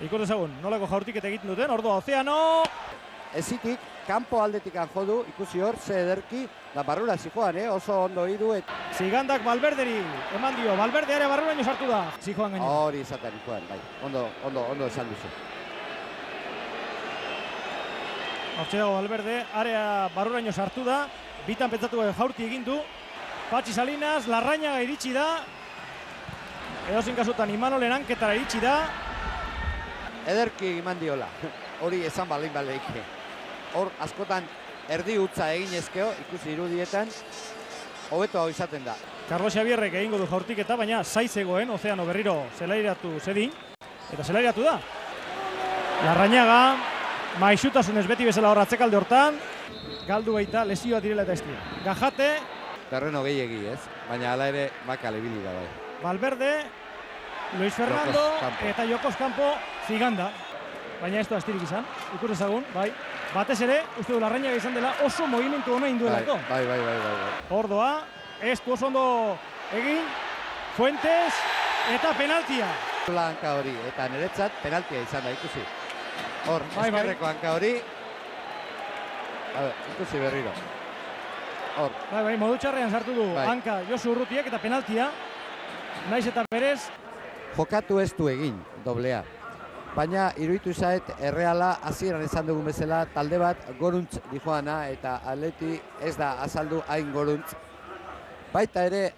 Ikus dezagun, nolako jaurtiketa egiten duten, ordua Ozeano! Ezitik, kanpo aldetikan jodu, ikusi hor, ze ederki, da barrura zijoan, oso ondo idu. Zigandak Valverderi, eman dio, Valverde ere barruraino sartu da. Zijoan gaino. Hori izaten joan, bai, ondo esan duzu. Hortxe dago Valverde, area barruraino sartu da, bitan pentsatu jaurti egin du. Patxi Salinas, Larrañaga iritsi da. Edozein kasutan Imanolen hanketara iritsi da. Ederki eman diola, hori esan baldin baleik. Hor, askotan erdi utza egin ezkeo, ikusi irudietan, hobeto hau izaten da. Carlos Xabierrek egingo du jaurtiketa, baina zaizegoen, Ozeano berriro zelairatu zedin, eta zelairatu da. Larrañaga, maixutasunez beti bezala hor atzekalde hortan, galdu baita lesioa direla eta ez dira. Gajate. Terreno gehiegi ez, baina hala ere bakale bili da bai. Valverde, Luis Fernando eta Jokos Campo Ziganda. Baina ez du astirik izan, ikus ezagun, bai. Batez ere, uste du Larrañaga izan dela oso movimentu hona induelako. Bai. Ordoa, ez du oso ondo egin, Fuentes eta penaltia. Hanka hori, eta niretzat penaltia izan da, ikusi. Hor, eskerreko hanka hori. Ikusi berriro. Hor. Bai, modu txarrean sartu du hanka Josu Urrutiek eta penaltia. Naiz eta berez. Jokatu ez du egin, doblea. Baina iruditu zait Erreala hasieran esan dugun bezala talde bat goruntz dijoana eta Atleti ez da azaldu hain goruntz. Baita ere,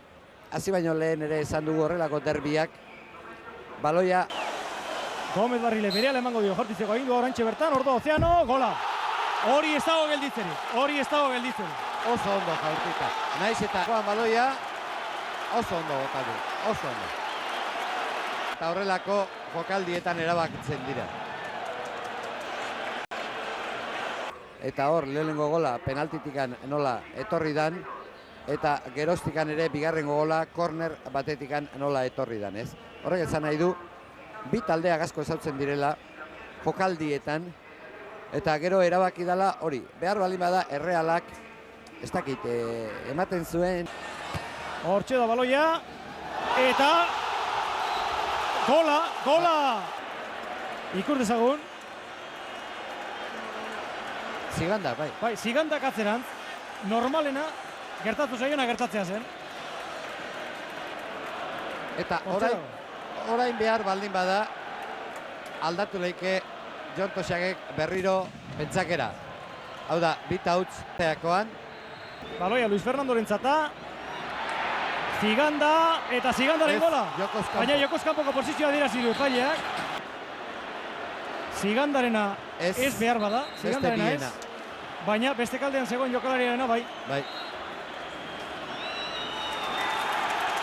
hasi baino lehen ere esan dugu horrelako derbiak. Baloia. Gomez Barrile berehala emango dio jortitzeko egin du orantxe bertan, ordo Ozeano, gola. Hori ez dago gelditzerik, Oso ondo jaurtika. Naiz eta joan baloia, oso ondo botatu, oso ondo. Eta horrelako jokaldietan erabakitzen dira. Eta hor, lehenengo gola penaltitikan nola etorri dan, eta geroztikan ere bigarrengo gola korner batetikan nola etorri dan, ez? Horrek esan nahi du, bi taldeak asko ezautzen direla jokaldietan, eta gero erabaki dela hori, behar baldin bada Errealak, ez dakit, ematen zuen. Hortxe da baloia, eta gola! Ikus dezagun. Ziganda, bai. Bai, Zigandak atzerantz, normalena, gertatu zaiona gertatzea zen. Eta orain behar baldin bada, aldatu leike Jon Toxagek berriro pentsakera. Hau da, bita utz teakoan. Baloia Luis Fernandoren zata. Ziganda eta Zigandaren gola. Baina Jokos Campoko posizioa dira zidu epaileak. Zigandarena ez behar bada. Zigandarena ez. Baina beste kaldean zegoen jokalariarena bai.